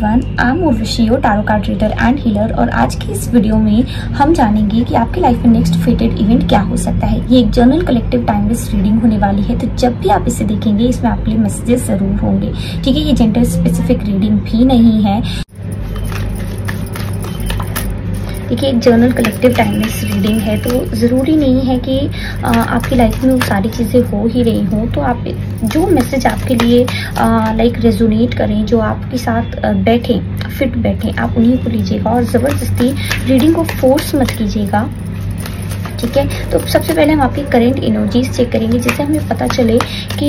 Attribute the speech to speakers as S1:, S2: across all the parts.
S1: Everyone, I am Urvashi, your tarot card reader and healer. और आज की इस वीडियो में हम जानेंगे कि आपकी लाइफ में नेक्स्ट फेटेड इवेंट क्या हो सकता है। ये एक जर्नल कलेक्टिव टाइमलेस रीडिंग होने वाली है, तो जब भी आप इसे देखेंगे इसमें आपके लिए मैसेजेस जरूर होंगे। ठीक है, ये जेंडर स्पेसिफिक रीडिंग भी नहीं है। देखिए, एक जर्नल कलेक्टिव टाइमलेस रीडिंग है, तो ज़रूरी नहीं है कि आपकी लाइफ में वो सारी चीज़ें हो ही रही हों। तो आप जो मैसेज आपके लिए लाइक रेजोनेट करें, जो आपके साथ फिट बैठें, आप उन्हीं को लीजिएगा और ज़बरदस्ती रीडिंग को फोर्स मत कीजिएगा। ठीक है, तो सबसे पहले हम आपकी करंट एनर्जीज चेक करेंगे, जिससे हमें पता चले कि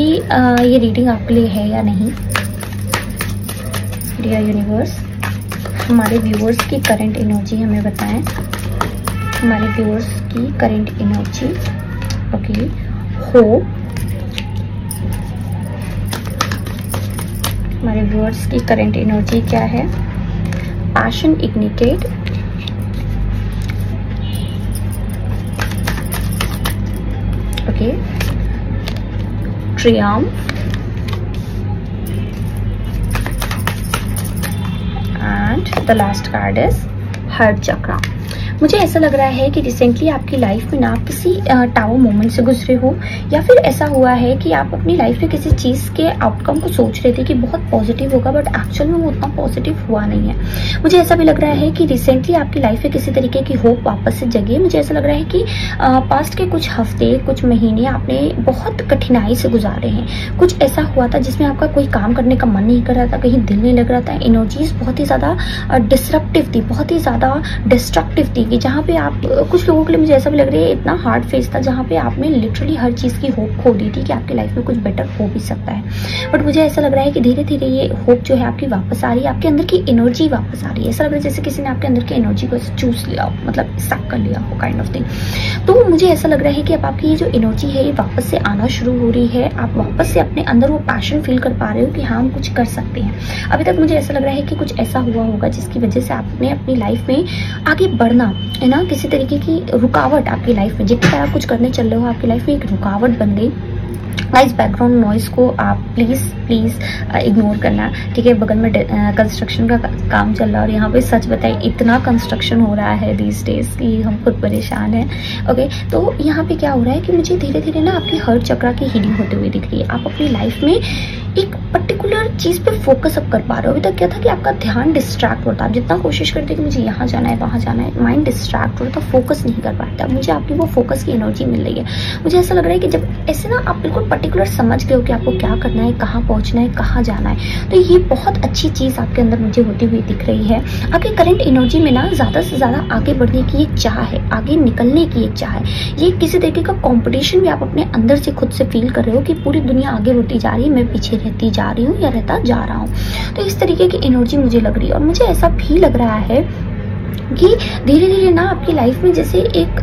S1: ये रीडिंग आपके लिए है या नहीं। डियर यूनिवर्स, हमारे व्यूअर्स की करंट एनर्जी हमें बताएं। हमारे व्यूअर्स की करंट एनर्जी, ओके। होप, हमारे व्यूअर्स की करंट एनर्जी क्या है? Passion ignited, okay. Triumph and the last card is heart chakra। मुझे ऐसा लग रहा है कि रिसेंटली आपकी लाइफ में ना आप किसी टावर मोमेंट से गुजरे हो, या फिर ऐसा हुआ है कि आप अपनी लाइफ में किसी चीज़ के आउटकम को सोच रहे थे कि बहुत पॉजिटिव होगा, बट एक्चुअल में वो उतना पॉजिटिव हुआ नहीं है। मुझे ऐसा भी लग रहा है कि रिसेंटली आपकी लाइफ में किसी तरीके की होप वापस से जगी। मुझे ऐसा लग रहा है कि पास्ट के कुछ हफ्ते, कुछ महीने आपने बहुत कठिनाई से गुजारे हैं। कुछ ऐसा हुआ था जिसमें आपका कोई काम करने का मन नहीं कर रहा था, कहीं दिल नहीं लग रहा था। एनर्जीज बहुत ही ज़्यादा डिसरप्टिव थी, बहुत ही ज़्यादा डिस्ट्रक्टिव थी, कि जहाँ पे आप, कुछ लोगों के लिए मुझे ऐसा भी लग रहा है इतना हार्ड फेज था जहाँ पे आपने लिटरली हर चीज़ की होप खो दी थी कि आपकी लाइफ में कुछ बेटर हो भी सकता है। बट मुझे ऐसा लग रहा है कि धीरे धीरे ये होप जो है आपकी वापस आ रही है, आपके अंदर की एनर्जी वापस आ रही है। ऐसा लग रहा है जैसे किसी ने आपके अंदर की एनर्जी को चूस लिया हो, मतलब सक कर लिया हो, काइंड ऑफ थिंग। तो मुझे ऐसा लग रहा है कि अब आपकी ये जो एनर्जी है ये वापस से आना शुरू हो रही है। आप वापस से अपने अंदर वो पैशन फील कर पा रहे हो कि हाँ, हम कुछ कर सकते हैं। अभी तक मुझे ऐसा लग रहा है कि कुछ ऐसा हुआ होगा जिसकी वजह से आपने अपनी लाइफ में आगे बढ़ना है ना, किसी तरीके की रुकावट आपकी लाइफ में, जितनी बार आप कुछ करने चल रहे हो आपकी लाइफ में एक रुकावट बन गई। गाइस, बैकग्राउंड नॉइस को आप प्लीज इग्नोर करना। ठीक है, बगल में कंस्ट्रक्शन का काम चल रहा है, और यहाँ पे सच बताए इतना कंस्ट्रक्शन हो रहा है दीज डेज कि हम खुद परेशान हैं। ओके, तो यहाँ पे क्या हो रहा है कि मुझे धीरे धीरे ना आपकी हर्ट चक्रा की हीलिंग होते हुए दिख रही है। आप अपनी लाइफ में एक पर्टिकुलर चीज़ पे फोकस अप कर पा रहे हो। अभी तक क्या था कि आपका ध्यान डिस्ट्रैक्ट होता, आप जितना कोशिश करते कि मुझे यहाँ जाना है, वहाँ जाना है, माइंड डिस्ट्रैक्ट होता, फोकस नहीं कर पाता। मुझे आपकी वो फोकस की एनर्जी मिल रही है। मुझे ऐसा लग रहा है कि जब ऐसे ना आप बिल्कुल पर्टिकुलर समझ गए हो कि आपको क्या करना है, कहाँ पहुँचना है, कहाँ जाना है, तो ये बहुत अच्छी चीज़ आपके अंदर मुझे होती हुई दिख रही है। आपके करंट एनर्जी में ना ज़्यादा से ज़्यादा आगे बढ़ने की एक चाह है, आगे निकलने की एक चाह है। ये किसी तरीके का कॉम्पिटिशन भी आप अपने अंदर से खुद से फील कर रहे हो कि पूरी दुनिया आगे बढ़ती जा रही है, मैं पीछे रहती जा रही हूँ या रहता जा रहा हूँ। तो इस तरीके की एनर्जी मुझे लग रही है। और मुझे ऐसा भी लग रहा है कि धीरे धीरे ना आपकी लाइफ में जैसे एक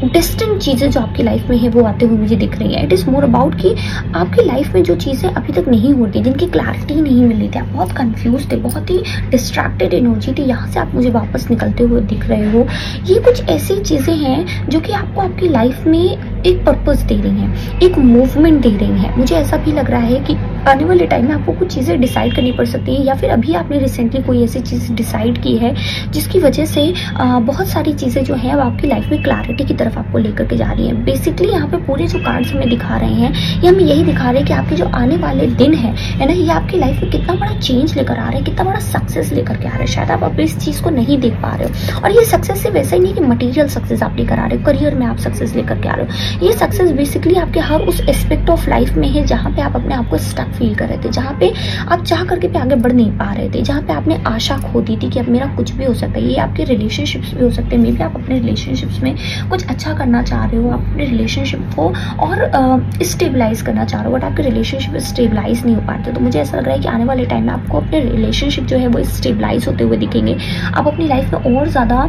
S1: डिस्टेंट चीज़ें जो आपकी लाइफ में है वो आते हुए मुझे दिख रही है। इट इज़ मोर अबाउट कि आपकी लाइफ में जो चीज़ें अभी तक नहीं होती, जिनकी क्लैरिटी नहीं मिल रही थी, आप बहुत कंफ्यूज थे, बहुत ही डिस्ट्रैक्टेड एनर्जी थी, यहाँ से आप मुझे वापस निकलते हुए दिख रहे हो। ये कुछ ऐसी चीज़ें हैं जो कि आपको आपकी लाइफ में एक पर्पस दे रही हैं, एक मूवमेंट दे रही हैं। मुझे ऐसा भी लग रहा है कि आने वाले टाइम में आपको कुछ चीज़ें डिसाइड करनी पड़ सकती हैं, या फिर अभी आपने रिसेंटली कोई ऐसी चीज़ डिसाइड की है जिसकी वजह से बहुत सारी चीज़ें जो हैं वो आपकी लाइफ में क्लैरिटी की तरफ आपको लेकर के जा रही हैं। बेसिकली यहाँ पे पूरे जो कार्ड्स हमें दिखा रहे हैं, ये हमें यही दिखा रहे हैं कि आपके जो आने वाले दिन है ना, ये आपकी लाइफ में कितना बड़ा चेंज लेकर आ रहे हैं, कितना बड़ा सक्सेस लेकर के आ रहे हैं। शायद आप अभी इस चीज़ को नहीं देख पा रहे हो। और ये सक्सेस से वैसा ही नहीं कि मटीरियल सक्सेस आप लेकर आ रहे हो, करियर में आप सक्सेस लेकर के आ रहे हो। ये सक्सेस बेसिकली आपके हर उस एस्पेक्ट ऑफ लाइफ में है जहाँ पे आप अपने आप को स्टक फील कर रहे थे, जहाँ पे आप चाह करके भी आगे बढ़ नहीं पा रहे थे, जहाँ पे आपने आशा खो दी थी कि अब मेरा कुछ भी हो सकता है। ये आपके रिलेशनशिप्स भी हो सकते हैं। मे बी आप अपने रिलेशनशिप्स में कुछ अच्छा करना चाह रहे हो, आप अपने रिलेशनशिप को और स्टेबलाइज करना चाह रहे हो, बट आपके रिलेशनशिप स्टेबलाइज नहीं हो पाते। तो मुझे ऐसा लग रहा है कि आने वाले टाइम में आपको अपने रिलेशनशिप जो है वो स्टेबलाइज होते हुए दिखेंगे। आप अपनी लाइफ में और ज़्यादा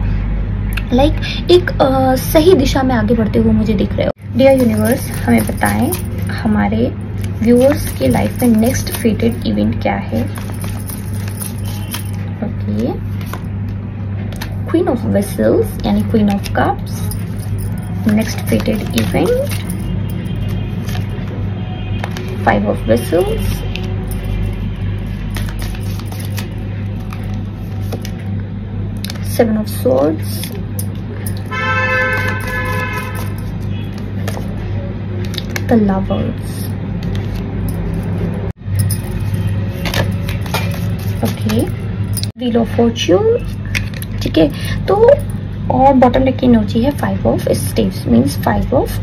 S1: एक सही दिशा में आगे बढ़ते हुए मुझे दिख रहे हो। डियर यूनिवर्स, हमें बताएं हमारे व्यूअर्स की लाइफ में नेक्स्ट फेटेड इवेंट क्या है। ओके, क्वीन ऑफ वेसल्स यानी queen of cups, next fated event, 5 of vessels, 7 of Swords, the Lovers, okay, Wheel of Fortune, ठीक है। तो और बॉटम डेक की एनर्जी है 5 of staves, means 5 of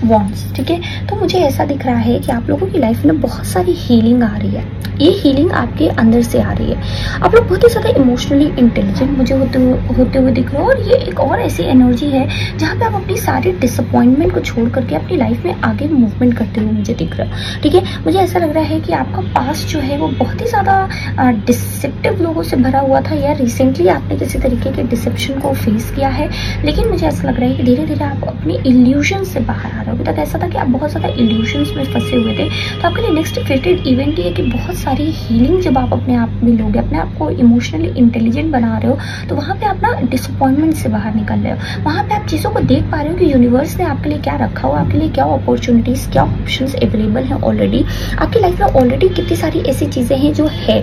S1: wands, ठीक है। तो मुझे ऐसा दिख रहा है कि आप लोगों की लाइफ में बहुत सारी हीलिंग आ रही है। ये हीलिंग आपके अंदर से आ रही है। आप लोग बहुत ही ज़्यादा इमोशनली इंटेलिजेंट मुझे होते हुए दिख रहे हो। और ये एक और ऐसी एनर्जी है जहाँ पे आप अपनी सारी डिसअपॉइंटमेंट को छोड़ करके अपनी लाइफ में आगे मूवमेंट करते हुए मुझे दिख रहा हो, ठीक है। मुझे ऐसा लग रहा है कि आपका पास्ट जो है वो बहुत ही ज़्यादा डिसेप्टिव लोगों से भरा हुआ था, या रिसेंटली आपने किसी तरीके के डिसेप्शन को फेस किया है। लेकिन मुझे ऐसा लग रहा है कि धीरे धीरे आप अपनी इल्यूजन से बाहर आ रहे हो। अभी तक ऐसा था कि आप बहुत ज़्यादा इल्यूजन्स में फंसे हुए थे। तो आपके लिए नेक्स्ट फेटेड इवेंट ये है कि बहुत सारी हीलिंग जब आप अपने आप में लोगे, अपने आप को इमोशनली इंटेलिजेंट बना रहे हो, तो वहाँ पे आप ना डिसअपॉइंटमेंट से बाहर निकल रहे हो। वहाँ पे आप चीज़ों को देख पा रहे हो कि यूनिवर्स ने आपके लिए क्या रखा हुआ, आपके लिए क्या अपॉर्चुनिटीज़, क्या ऑप्शंस अवेलेबल हैं ऑलरेडी। आपकी लाइफ में ऑलरेडी कितनी सारी ऐसी चीज़ें हैं जो है,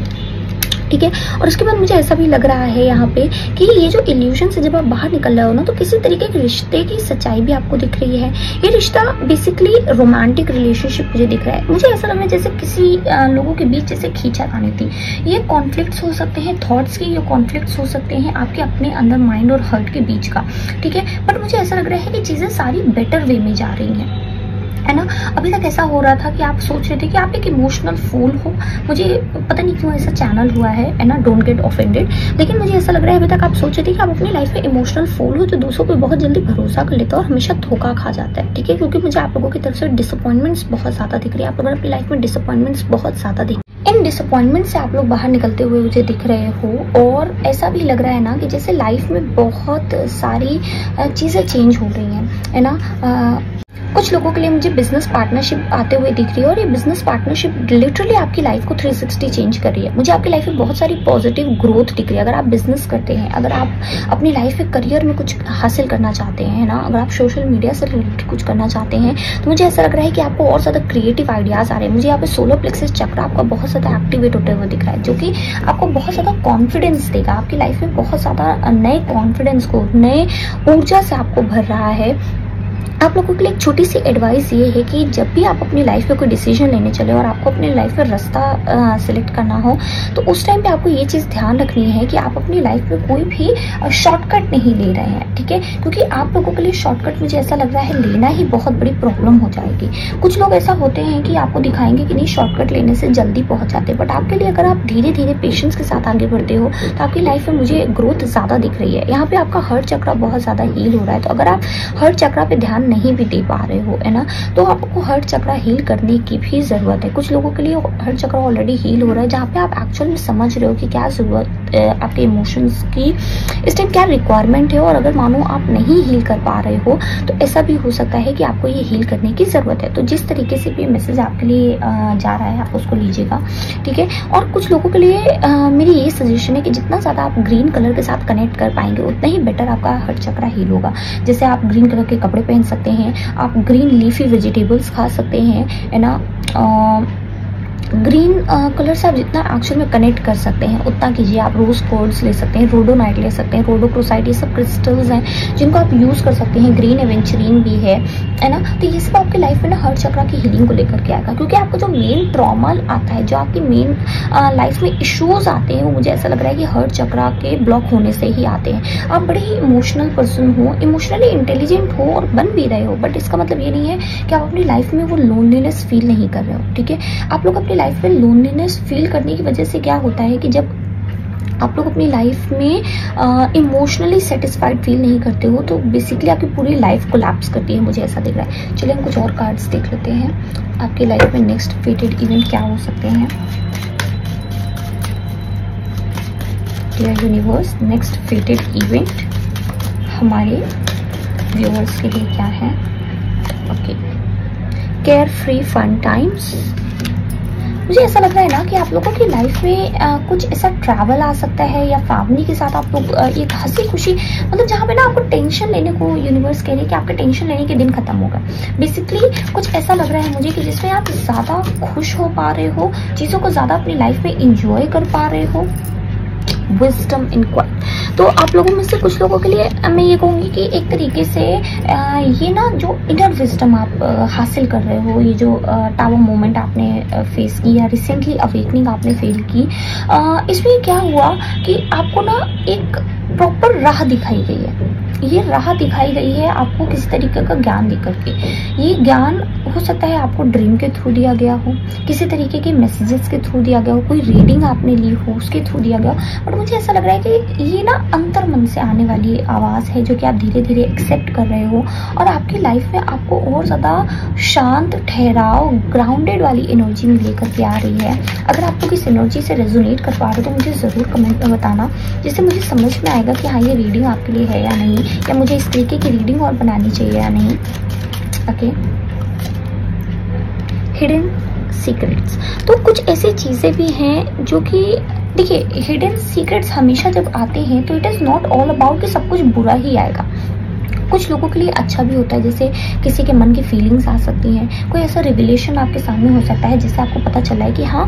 S1: ठीक है। और उसके बाद मुझे ऐसा भी लग रहा है यहाँ पे कि ये जो इल्यूजन से जब आप बाहर निकल रहे हो ना, तो किसी तरीके के रिश्ते की सच्चाई भी आपको दिख रही है। ये रिश्ता बेसिकली रोमांटिक रिलेशनशिप मुझे दिख रहा है। मुझे ऐसा लग रहा है जैसे किसी लोगों के बीच जैसे खींचातानी थी। ये कॉन्फ्लिक्ट्स हो सकते हैं थॉट्स के, ये कॉन्फ्लिक्ट्स हो सकते हैं आपके अपने अंदर माइंड और हार्ट के बीच का, ठीक है। बट मुझे ऐसा लग रहा है कि चीज़ें सारी बेटर वे में जा रही हैं, है ना। अभी तक ऐसा हो रहा था कि आप सोच रहे थे कि आप एक इमोशनल फूल हो। मुझे पता नहीं क्यों ऐसा चैनल हुआ है ना, डोंट गेट ऑफेंडेड। लेकिन मुझे ऐसा लग रहा है अभी तक आप सोच रहे थे कि आप अपनी लाइफ में इमोशनल फूल हो, तो दूसरों पे बहुत जल्दी भरोसा कर लेते हो और हमेशा धोखा खा जाता है, ठीक है। क्योंकि मुझे आप लोगों की तरफ से डिसअपॉइंटमेंट्स बहुत ज़्यादा दिख रही है। आप लोगों अपनी लाइफ में डिसअपॉइंटमेंट्स बहुत ज़्यादा दिख, इन डिसअपॉइंटमेंट से आप लोग बाहर निकलते हुए मुझे दिख रहे हो। और ऐसा भी लग रहा है ना कि जैसे लाइफ में बहुत सारी चीज़ें चेंज हो रही हैं, है ना। कुछ लोगों के लिए मुझे बिजनेस पार्टनरशिप आते हुए दिख रही है, और ये बिजनेस पार्टनरशिप लिटरली आपकी लाइफ को 360 चेंज कर रही है। मुझे आपकी लाइफ में बहुत सारी पॉजिटिव ग्रोथ दिख रही है। अगर आप बिजनेस करते हैं, अगर आप अपनी लाइफ में करियर में कुछ हासिल करना चाहते हैं ना, अगर आप सोशल मीडिया से रिलेटेड कुछ करना चाहते हैं, तो मुझे ऐसा लग रहा है कि आपको और ज़्यादा क्रिएटिव आइडियाज़ आ रहे हैं। मुझे यहाँ पे सोलर प्लेक्सस चक्र आपका बहुत ज़्यादा एक्टिवेट होते हुए दिख रहा है, जो कि आपको बहुत ज़्यादा कॉन्फिडेंस देगा। आपकी लाइफ में बहुत ज़्यादा नए कॉन्फिडेंस को, नए ऊर्जा से आपको भर रहा है। आप लोगों के लिए एक छोटी सी एडवाइस ये है कि जब भी आप अपनी लाइफ में कोई डिसीजन लेने चले और आपको अपनी लाइफ में रास्ता सिलेक्ट करना हो, तो उस टाइम पे आपको ये चीज़ ध्यान रखनी है कि आप अपनी लाइफ में कोई भी शॉर्टकट नहीं ले रहे हैं, ठीक है। क्योंकि आप लोगों के लिए शॉर्टकट मुझे ऐसा लग रहा है लेना ही बहुत बड़ी प्रॉब्लम हो जाएगी। कुछ लोग ऐसा होते हैं कि आपको दिखाएंगे कि नहीं शॉर्टकट लेने से जल्दी पहुंच जाते हैं, बट आपके लिए अगर आप धीरे धीरे पेशेंस के साथ आगे बढ़ते हो तो आपकी लाइफ में मुझे ग्रोथ ज़्यादा दिख रही है। यहाँ पे आपका हार्ट चक्र बहुत ज़्यादा हील हो रहा है। तो अगर आप हार्ट चक्र पे ध्यान नहीं भी दे पा रहे हो, है ना, तो आपको हार्ट चक्र हील करने की भी जरूरत है। कुछ लोगों के लिए हार्ट चक्र ऑलरेडी हील हो रहा है, जहाँ पे आप एक्चुअल में समझ रहे हो कि क्या जरूरत आपके इमोशंस की इस टाइम, क्या रिक्वायरमेंट है। और अगर मानो आप नहीं हील कर पा रहे हो, तो ऐसा भी हो सकता है कि आपको ये हील करने की जरूरत है। तो जिस तरीके से भी मैसेज आपके लिए जा रहा है, आप उसको लीजिएगा, ठीक है। और कुछ लोगों के लिए मेरी ये सजेशन है कि जितना ज्यादा आप ग्रीन कलर के साथ कनेक्ट कर पाएंगे, उतना ही बेटर आपका हार्ट चक्र हील होगा। जैसे आप ग्रीन कलर के कपड़े पहन सकते हैं, आप ग्रीन लीफी वेजिटेबल्स खा सकते हैं, है ना। ग्रीन कलर से आप जितना एक्चुअल में कनेक्ट कर सकते हैं उतना कीजिए। आप रोज कोड्स ले सकते हैं, रोडोनाइट ले सकते हैं, रोडोक्रोसाइट, ये सब क्रिस्टल्स हैं जिनको आप यूज कर सकते हैं। ग्रीन एवेंचरीन भी है ना। तो ये सब आपकी लाइफ में ना हार्ट चक्र की हीलिंग को लेकर के आएगा। क्योंकि आपको जो मेन ट्रॉमा आता है, जो आपकी मेन लाइफ में इश्यूज आते हैं, वो मुझे ऐसा लग रहा है कि हार्ट चक्र के ब्लॉक होने से ही आते हैं। आप बड़े ही इमोशनल पर्सन हो, इमोशनली इंटेलिजेंट हो और बन भी रहे हो, बट इसका मतलब ये नहीं है कि आप अपनी लाइफ में वो लोनलीनेस फील नहीं कर रहे हो, ठीक है। आप लोग अपनी लाइफ में लोनलीनेस फील करने की वजह से क्या होता है कि जब आप लोग अपनी लाइफ में इमोशनली सेटिस्फाइड फील नहीं करते हो, तो बेसिकली आपकी पूरी लाइफ कोलैप्स करती है, मुझे ऐसा दिख रहा है। चलिए हम कुछ और कार्ड्स देख लेते हैं। आपकी लाइफ में नेक्स्ट फेटेड इवेंट क्या हो सकते हैं। Dear universe, next fated event हमारे व्यूअर्स के लिए क्या है। Okay, care free fun times. मुझे ऐसा लग रहा है ना कि आप लोगों की लाइफ में कुछ ऐसा ट्रैवल आ सकता है, या फैमिली के साथ आप लोग एक हंसी खुशी, मतलब जहाँ पे ना आपको टेंशन लेने को यूनिवर्स कह रहे हैं कि आपके टेंशन लेने के दिन खत्म होगा। बेसिकली कुछ ऐसा लग रहा है मुझे कि जिसमें आप ज़्यादा खुश हो पा रहे हो, चीज़ों को ज़्यादा अपनी लाइफ में इंजॉय कर पा रहे हो। Wisdom in quite. तो आप लोगों में से कुछ लोगों के लिए मैं ये कहूँगी कि एक तरीके से ये ना जो इनर विजडम आप हासिल कर रहे हो, ये जो टावर मोमेंट आपने फेस की या रिसेंटली अवेकनिंग आपने फील की, इसमें क्या हुआ कि आपको ना एक प्रॉपर राह दिखाई गई है। ये राह दिखाई गई है आपको किसी तरीके का ज्ञान देकर के। ये ज्ञान हो सकता है आपको ड्रीम के थ्रू दिया गया हो, किसी तरीके के मैसेजेस के थ्रू दिया गया हो, कोई रीडिंग आपने ली हो उसके थ्रू दिया गया हो। बट मुझे ऐसा लग रहा है कि ये ना अंतर मन से आने वाली आवाज़ है जो कि आप धीरे धीरे एक्सेप्ट कर रहे हो और आपकी लाइफ में आपको और ज़्यादा शांत, ठहराव, ग्राउंडेड वाली एनर्जी में लेकर के आ रही है। अगर आपको किस एनर्जी से रेजोनेट कर पा रहे हो तो मुझे ज़रूर कमेंट में बताना, जिससे मुझे समझ में आएगा कि हाँ ये रीडिंग आपके लिए है या नहीं, या मुझे इस तरीके की रीडिंग और बनानी चाहिए या नहीं। ओके, हिडन सीक्रेट्स, तो कुछ ऐसी चीज़ें भी हैं जो कि देखिए, हिडन सीक्रेट्स हमेशा जब आते हैं तो it is not all about कि सब कुछ बुरा ही आएगा। कुछ लोगों के लिए अच्छा भी होता है, जैसे किसी के मन की फीलिंग्स आ सकती हैं, कोई ऐसा रिविलेशन आपके सामने हो सकता है जिससे आपको पता चला है कि हाँ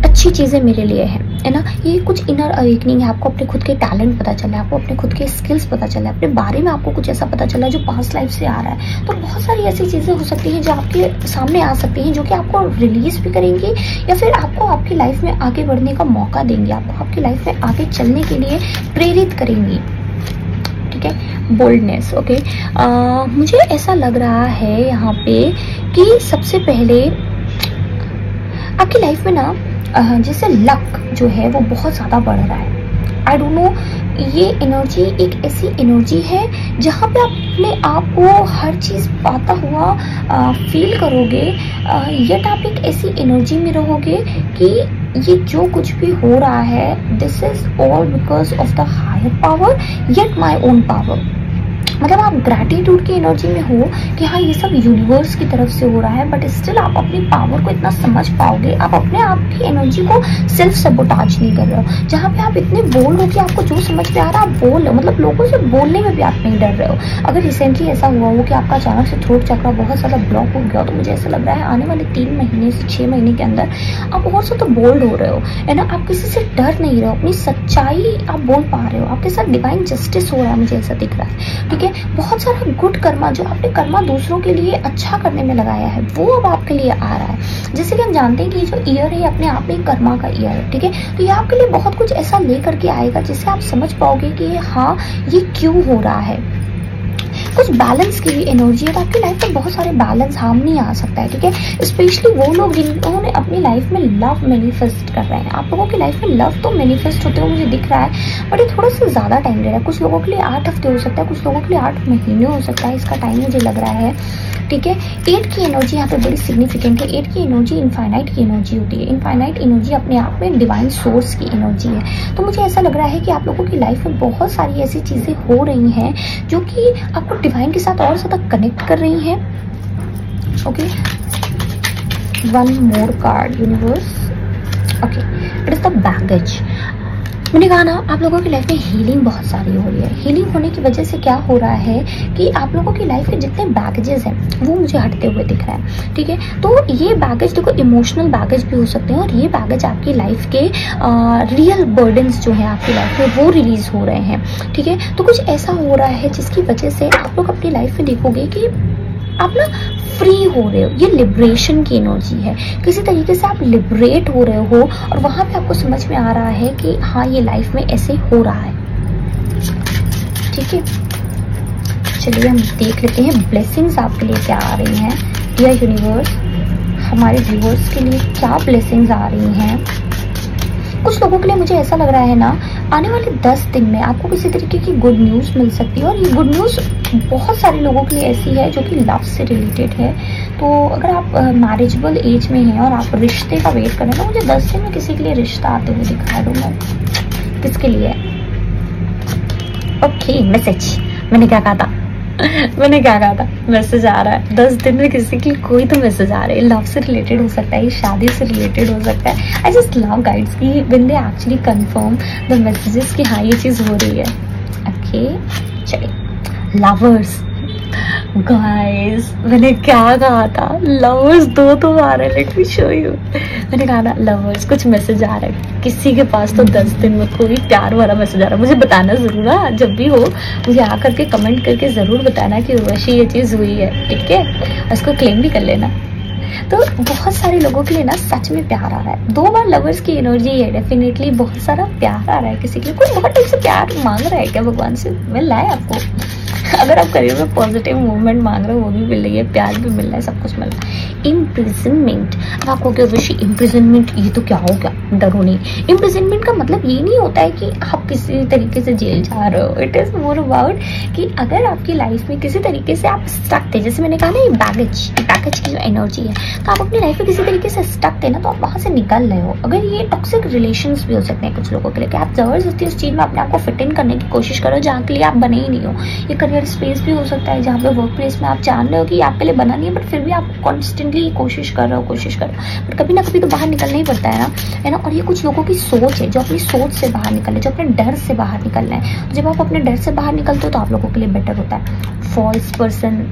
S1: अच्छी चीज़ें मेरे लिए है ना। ये कुछ इनर अवेकनिंग है, आपको अपने खुद के टैलेंट पता चला है, आपको अपने खुद के स्किल्स पता चला है, अपने बारे में आपको कुछ ऐसा पता चला है जो पास्ट लाइफ से आ रहा है। तो बहुत सारी ऐसी चीज़ें हो सकती हैं जो आपके सामने आ सकती हैं, जो कि आपको रिलीज भी करेंगी या फिर आपको आपकी लाइफ में आगे बढ़ने का मौका देंगे, आपको आपकी लाइफ में आगे चलने के लिए प्रेरित करेंगी। ठीक है, बोल्डनेस। ओके, मुझे ऐसा लग रहा है यहाँ पे कि सबसे पहले आपकी लाइफ में ना जैसे लक जो है वो बहुत ज़्यादा बढ़ रहा है। आई डोंट नो, ये एनर्जी एक ऐसी एनर्जी है जहाँ पे आप अपने आप को हर चीज़ पाता हुआ फील करोगे, यट आप एक ऐसी एनर्जी में रहोगे कि ये जो कुछ भी हो रहा है this is all because of the higher power yet my own power. मतलब आप ग्रैटिट्यूड की एनर्जी में हो कि हाँ ये सब यूनिवर्स की तरफ से हो रहा है, बट स्टिल आप अपनी पावर को इतना समझ पाओगे, आप अपने आप की एनर्जी को सेल्फ सबोटाज नहीं कर रहे हो। जहाँ पे आप इतने बोल्ड हो कि आपको जो समझ में आ रहा है आप बोल रहे हो, मतलब लोगों से बोलने में भी आप नहीं डर रहे हो। अगर रिसेंटली ऐसा हुआ हो कि आपका अचानक से थ्रोट चक्र बहुत ज़्यादा ब्लॉक हो गया, तो मुझे ऐसा लग रहा है आने वाले 3 महीने से 6 महीने के अंदर आप बहुत ज़्यादा बोल्ड हो रहे हो, है ना। आप किसी से डर नहीं रहे हो, अपनी सच्चाई आप बोल पा रहे हो, आपके साथ डिवाइन जस्टिस हो रहा है, मुझे ऐसा दिख रहा है। ठीक है, बहुत सारा गुड कर्मा जो आपने कर्मा दूसरों के लिए अच्छा करने में लगाया है वो अब आपके लिए आ रहा है। जैसे कि हम जानते हैं कि ये जो ईयर है अपने आप में कर्मा का ईयर है। ठीक है, तो ये आपके लिए बहुत कुछ ऐसा ले करके आएगा जिससे आप समझ पाओगे कि हाँ ये क्यों हो रहा है। कुछ बैलेंस की भी एनर्जी है, तो आपकी लाइफ में बहुत सारे बैलेंस हार्मनी आ सकता है। ठीक है, स्पेशली वो लोग जिन्होंने अपनी लाइफ में लव मैनिफेस्ट कर रहे हैं। आप लोगों की लाइफ में लव तो मैनिफेस्ट होते हुए मुझे दिख रहा है, बट ये थोड़ा सा ज़्यादा टाइम ले रहा है। कुछ लोगों के लिए 8 हफ्ते हो सकता है, कुछ लोगों के लिए 8 महीने हो सकता है, इसका टाइम मुझे लग रहा है। ठीक है, 8 की एनर्जी यहाँ पे बड़ी सिग्निफिकेंट है। 8 की एनर्जी इनफाइनाइट की एनर्जी होती है। इनफाइनाइट एनर्जी अपने आप में डिवाइन सोर्स की एनर्जी है। तो मुझे ऐसा लग रहा है कि आप लोगों की लाइफ में बहुत सारी ऐसी चीज़ें हो रही हैं जो कि आपको डिवाइन के साथ और ज़्यादा कनेक्ट कर रही हैं। Okay, 1 more card universe. Okay, it is the baggage. मैंने कहा ना आप लोगों की लाइफ में हीलिंग बहुत सारी हो रही है। हीलिंग होने की वजह से क्या हो रहा है कि आप लोगों की लाइफ के जितने बैगेजेस हैं वो मुझे हटते हुए दिख रहा है। ठीक है, तो ये बैगेज देखो इमोशनल बैगेज भी हो सकते हैं, और ये बैगेज आपकी लाइफ के रियल बर्डन्स जो है आपकी लाइफ में वो रिलीज हो रहे हैं। ठीक है, तो कुछ ऐसा हो रहा है जिसकी वजह से आप लोग अपनी लाइफ में देखोगे कि आप ना फ्री हो रहे हो। ये लिबरेशन की एनर्जी है, किसी तरीके से आप लिबरेट हो रहे हो, और वहां पे आपको समझ में आ रहा है कि हाँ ये लाइफ में ऐसे हो रहा है। ठीक है, चलिए हम देख लेते हैं ब्लेसिंग्स आपके लिए क्या आ रही हैं। डियर यूनिवर्स, हमारे व्यूअर्स के लिए क्या ब्लेसिंग्स आ रही हैं। कुछ लोगों के लिए मुझे ऐसा लग रहा है ना आने वाले 10 दिन में आपको किसी तरीके की गुड न्यूज़ मिल सकती है, और ये गुड न्यूज़ बहुत सारे लोगों के लिए ऐसी है जो कि लव से रिलेटेड है। तो अगर आप मैरिजेबल एज में हैं और आप रिश्ते का वेट करें तो मुझे 10 दिन में किसी के लिए रिश्ता आते हुए दिखा दूंगा। किसके लिए? Okay, message. मैंने क्या कहा था मैसेज आ रहा है 10 दिन में किसी के लिए कोई तो मैसेज आ रहा है। लव से रिलेटेड हो सकता है, शादी से रिलेटेड हो सकता है। आई जस्ट लव गाइड्स की when they actually confirm the messages कि हाँ ये चीज़ हो रही है। ओके, चलिए लवर्स। गाइस मैंने क्या कहा था, लवर्स दो तो आ रहे, लेट मी शो यू। मैंने कहा ना लवर्स, कुछ मैसेज आ रहा है किसी के पास तो 10 दिन में कोई प्यार वाला मैसेज आ रहा है, मुझे बताना जरूर ना, जब भी हो मुझे आ करके कमेंट करके जरूर बताना कि उर्वशी ये चीज हुई है, ठीक है, इसको क्लेम भी कर लेना। तो बहुत सारे लोगों के लिए ना सच में प्यार आ रहा है, 2 बार लवर्स की एनर्जी है, डेफिनेटली बहुत सारा प्यार आ रहा है किसी के लिए, कोई बहुत टाइम से प्यार मांग रहा है क्या भगवान से, मिल रहा है आपको। अगर आप करियर में पॉजिटिव मूवमेंट मांग रहे हो वो भी मिल रही है, प्यार भी मिल रहा है, सब कुछ मिल रहा है। इम्प्रिजनमेंट, अब आपको क्या उर्वशी इम्प्रिजनमेंट ये तो क्या हो गया, डरो नहीं। इम्प्रिजनमेंट का मतलब ये नहीं होता है कि आप किसी तरीके से जेल जा रहे हो, इट इज मोर अबाउट कि अगर आपकी लाइफ में किसी तरीके से आप स्टक थे, जैसे मैंने कहा ना ये बैगेज की जो एनर्जी है, तो आप अपनी लाइफ में किसी तरीके से स्टक थे ना, तो आप वहां से निकल रहे हो। अगर ये टॉक्सिक रिलेशंस भी हो सकते हैं कुछ लोगों के लिए, कि आप जबरदस्ती उस चीज में अपने आप को फिट इन करने की कोशिश करो जहाँ के लिए आप बने ही नहीं हो। ये करियर स्पेस भी हो सकता है जहाँ पे वर्क प्लेस में आप जान रहे हो कि आपके लिए बना नहीं है, बट फिर भी आप कॉन्स्टेंटली कोशिश कर रहे हो, बट कभी ना कभी तो बाहर निकलना ही पड़ता है ना। और ये कुछ लोगों की सोच है जो अपनी सोच से बाहर निकले, जो अपने डर से बाहर निकलना है। तो जब आप अपने डर से बाहर निकलते हो तो आप लोगों के लिए बेटर होता है। फॉल्स पर्सन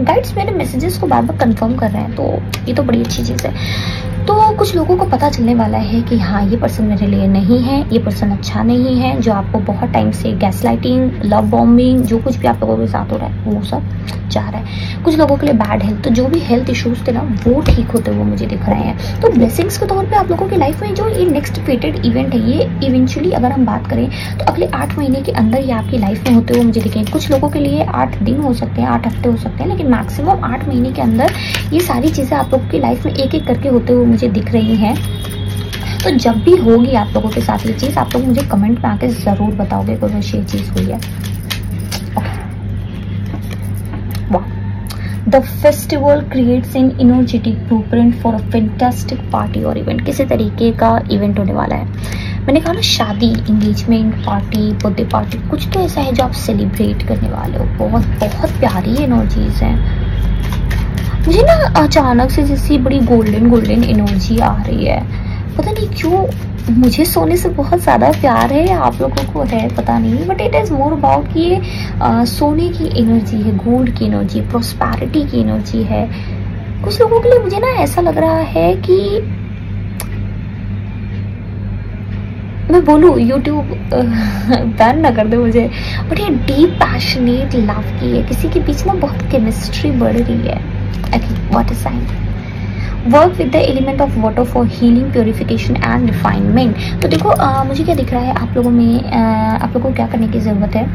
S1: गाइड्स मेरे मैसेजेस को बार बार कंफर्म कर रहे हैं, तो ये तो बड़ी अच्छी चीज़ है। तो कुछ लोगों को पता चलने वाला है कि हाँ ये पर्सन मेरे लिए नहीं है, ये पर्सन अच्छा नहीं है, जो आपको बहुत टाइम से गैसलाइटिंग, लव बॉम्बिंग, जो कुछ भी आप लोगों के साथ हो रहा है वो सब जा रहा है। कुछ लोगों के लिए बैड हेल्थ, तो जो भी हेल्थ इश्यूज थे ना वो ठीक होते हुए मुझे दिख रहे हैं। तो ब्लेसिंग्स के तौर पे आप लोगों की लाइफ में जो ये नेक्स्ट फेटेड इवेंट है, ये इवेंचुअली अगर हम बात करें तो अगले 8 महीने के अंदर ये आपकी लाइफ में होते हुए मुझे दिखेंगे। कुछ लोगों के लिए 8 दिन हो सकते हैं, 8 हफ्ते हो सकते हैं, लेकिन मैक्सिमम 8 महीने के अंदर ये सारी चीज़ें आप लोगों की लाइफ में एक एक करके होते हुए मुझे दिख रही हैं। तो जब भी होगी आप लोगों के साथ ये चीज़, आप लोग मुझे कमेंट में आके ज़रूर बताओगे कि मुझे ये चीज़ हुई है। The festival creates an energetic blueprint for a fantastic party और इवेंट। किसी तरीके का इवेंट होने वाला है। मैंने कहा ना शादी, इंगेजमेंट पार्टी, बर्थडे पार्टी, कुछ तो ऐसा है जो आप सेलिब्रेट करने वाले हो। बहुत बहुत प्यारी एनर्जीज हैं। मुझे ना अचानक से जैसी बड़ी गोल्डन एनर्जी आ रही है, पता नहीं क्यों। मुझे सोने से बहुत ज़्यादा प्यार है, आप लोगों को है पता नहीं, but it is more about कि ये सोने की एनर्जी है, गोल्ड की एनर्जी, प्रॉस्पेरिटी की एनर्जी है। कुछ लोगों के लिए मुझे ना ऐसा लग रहा है कि मैं बोलूँ यूट्यूब बैन ना कर दे मुझे, बट ये डीप पैशनेट लव की है, किसी के बीच ना बहुत केमिस्ट्री बढ़ रही है। What is sine? Work with the element of water for healing, purification and refinement. तो देखो मुझे क्या दिख रहा है, आप लोगों में आप लोगों को क्या करने की ज़रूरत है।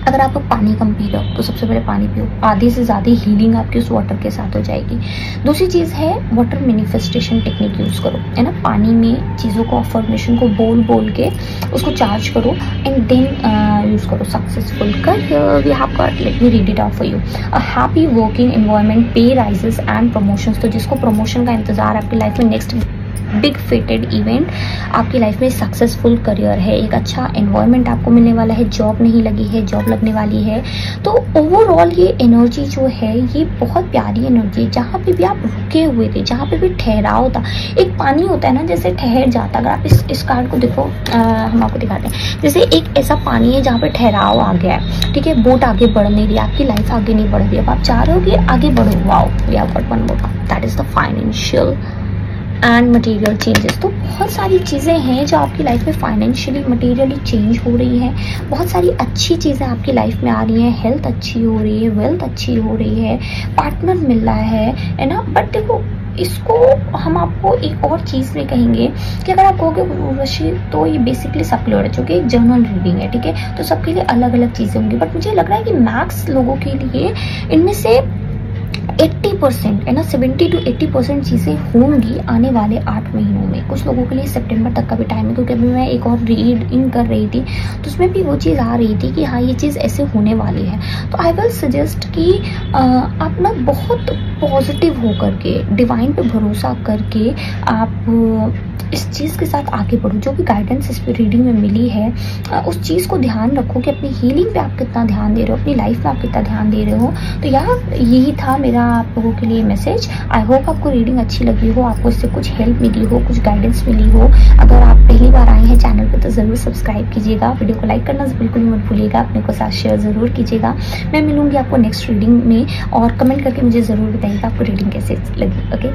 S1: अगर आप लोग पानी कम पी रहे हो तो सबसे पहले पानी पियो, आधी से ज़्यादा हीलिंग आपकी उस वाटर के साथ हो जाएगी। दूसरी चीज़ है वाटर मैनिफेस्टेशन टेक्निक यूज़ करो, है ना। पानी में चीज़ों को, अफर्मेशन को बोल के उसको चार्ज करो एंड देन यूज़ करो। Successful career we have got, let me read it out for you. A happy working environment, pay rises and promotions. तो जिसको प्रमोशन का इंतजार आपकी लाइफ में, नेक्स्ट बिग फेटेड इवेंट आपकी लाइफ में, सक्सेसफुल करियर है, एक अच्छा एनवायरनमेंट आपको मिलने वाला है, जॉब नहीं लगी है, जॉब लगने वाली है। तो ओवरऑल ये एनर्जी जो है ये बहुत प्यारी एनर्जी है। जहाँ पे भी आप रुके हुए थे, जहाँ पे भी ठहराव था, एक पानी होता है ना जैसे ठहर जाता। अगर आप इस कार्ड को देखो, हम आपको दिखाते हैं, जैसे एक ऐसा पानी है जहाँ पे ठहराव आ गया है, ठीक है, बोट आगे बढ़ नहीं रही, आपकी लाइफ आगे नहीं बढ़ रही, अब आप चाह रहे हो कि आगे बढ़ो। Wow, we have got one more, that is the financial and material changes. तो बहुत सारी चीज़ें हैं जो आपकी लाइफ में फाइनेंशियली, मटेरियली चेंज हो रही हैं। बहुत सारी अच्छी चीज़ें आपकी लाइफ में आ रही हैं, हेल्थ अच्छी हो रही है, वेल्थ अच्छी हो रही है, पार्टनर मिल रहा है ना। बट देखो इसको हम आपको एक और चीज़ में कहेंगे कि अगर आप कहोगे उर्वशी तो ये बेसिकली सर्कुलर है, जो कि जर्नल रीडिंग है, ठीक है, तो सबके लिए अलग अलग चीज़ें होंगी। बट मुझे लग रहा है कि मैक्स लोगों के लिए इनमें से 80% है ना, 70 to 80% चीज़ें होंगी आने वाले 8 महीनों में। कुछ लोगों के लिए सितंबर तक का भी टाइम है, क्योंकि अभी मैं एक और रीड इन कर रही थी तो उसमें भी वो चीज़ आ रही थी कि हाँ ये चीज़ ऐसे होने वाली है। तो आई विल सजेस्ट कि आप ना बहुत पॉजिटिव होकर के, डिवाइन पे भरोसा करके आप इस चीज़ के साथ आगे बढ़ो। जो भी गाइडेंस इस रीडिंग में मिली है उस चीज़ को ध्यान रखो कि अपनी हीलिंग पे आप कितना ध्यान दे रहे हो, अपनी लाइफ में आप कितना ध्यान दे रहे हो। तो यहाँ यही था मेरा आप लोगों के लिए मैसेज। आई होप आपको रीडिंग अच्छी लगी हो, आपको इससे कुछ हेल्प मिली हो, कुछ गाइडेंस मिली हो। अगर आप पहली बार आए हैं चैनल पे तो ज़रूर सब्सक्राइब कीजिएगा, वीडियो को लाइक करना बिल्कुल भी मत भूलिएगा, अपने को साथ शेयर ज़रूर कीजिएगा। मैं मिलूंगी आपको नेक्स्ट रीडिंग में और कमेंट करके मुझे ज़रूर बताइएगा आपको रीडिंग कैसे लगी। ओके।